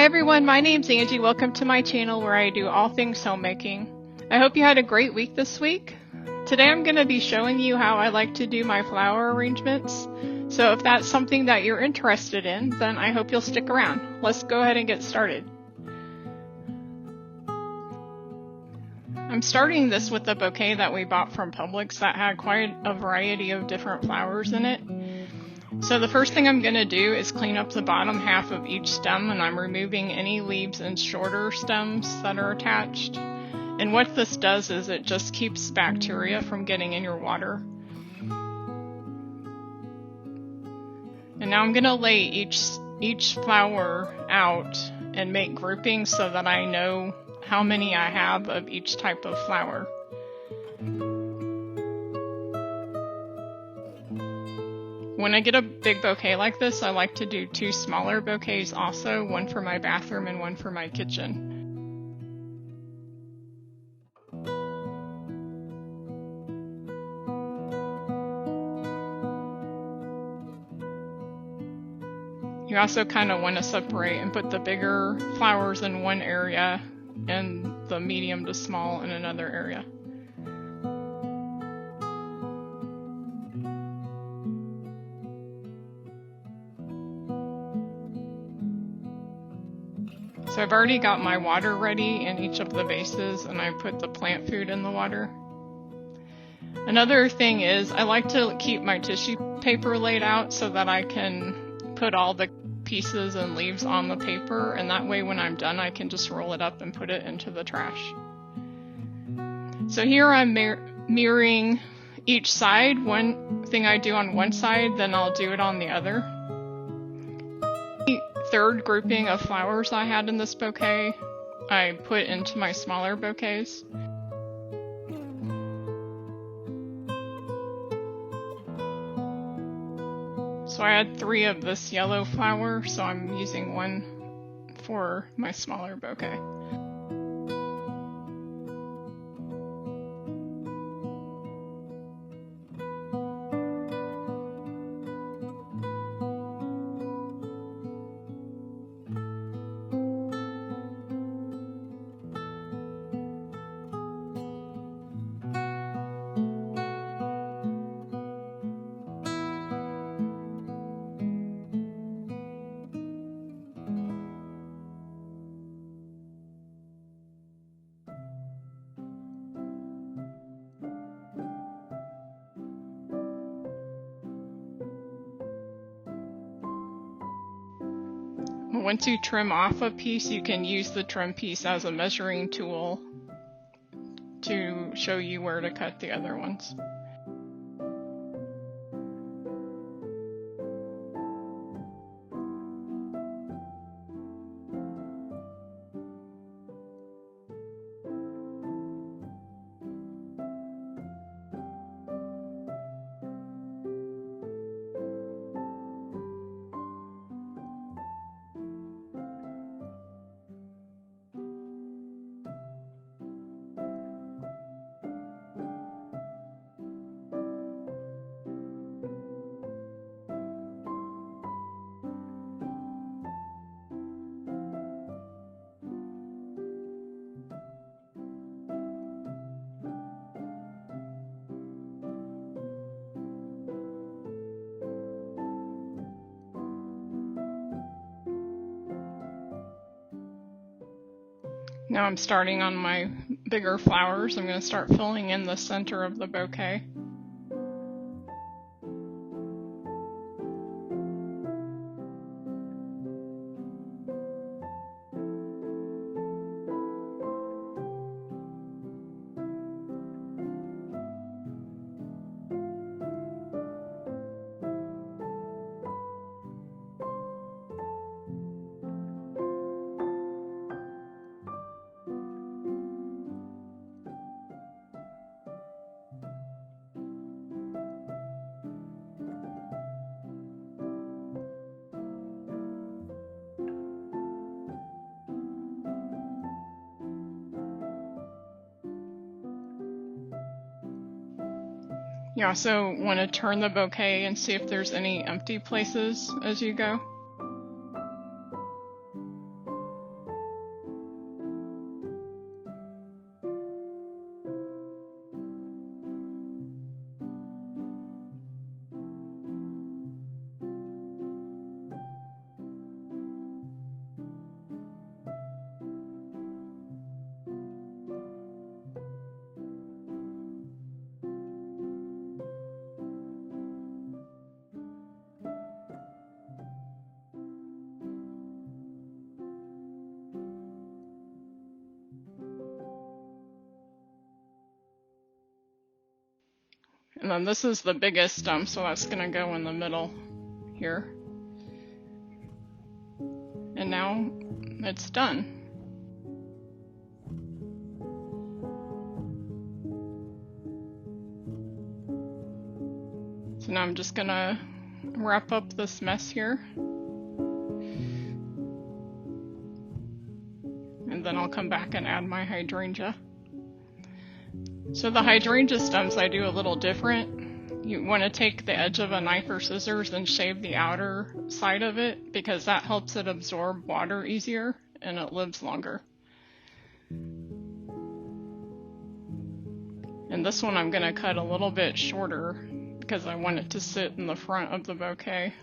Hi everyone, my name's Angie. Welcome to my channel where I do all things homemaking. I hope you had a great week this week. Today I'm going to be showing you how I like to do my flower arrangements. So if that's something that you're interested in, then I hope you'll stick around. Let's go ahead and get started. I'm starting this with a bouquet that we bought from Publix that had quite a variety of different flowers in it. So the first thing I'm going to do is clean up the bottom half of each stem, and I'm removing any leaves and shorter stems that are attached. And what this does is it just keeps bacteria from getting in your water. And now I'm going to lay each flower out and make groupings so that I know how many I have of each type of flower. When I get a big bouquet like this, I like to do 2 smaller bouquets also, one for my bathroom and one for my kitchen. You also kind of want to separate and put the bigger flowers in one area and the medium to small in another area. So I've already got my water ready in each of the vases, and I put the plant food in the water. Another thing is I like to keep my tissue paper laid out so that I can put all the pieces and leaves on the paper, and that way when I'm done I can just roll it up and put it into the trash. So here I'm mirroring each side. One thing I do on one side, then I'll do it on the other. Third grouping of flowers I had in this bouquet, I put into my smaller bouquets. So I had 3 of this yellow flower, so I'm using one for my smaller bouquet. Once you trim off a piece, you can use the trim piece as a measuring tool to show you where to cut the other ones. Now I'm starting on my bigger flowers. I'm going to start filling in the center of the bouquet. You also want to turn the bouquet and see if there's any empty places as you go. And then this is the biggest stem, so that's gonna go in the middle here. And now it's done. So now I'm just gonna wrap up this mess here. And then I'll come back and add my hydrangea. So the hydrangea stems I do a little different. You want to take the edge of a knife or scissors and shave the outer side of it, because that helps it absorb water easier and it lives longer. And this one I'm going to cut a little bit shorter because I want it to sit in the front of the bouquet.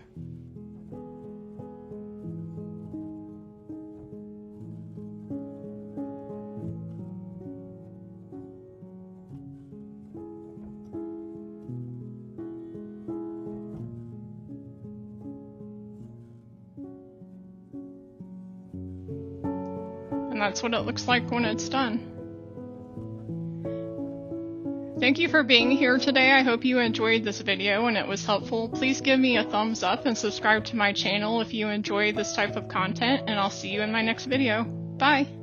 And that's what it looks like when it's done. Thank you for being here today. I hope you enjoyed this video and it was helpful. Please give me a thumbs up and subscribe to my channel if you enjoy this type of content, and I'll see you in my next video. Bye!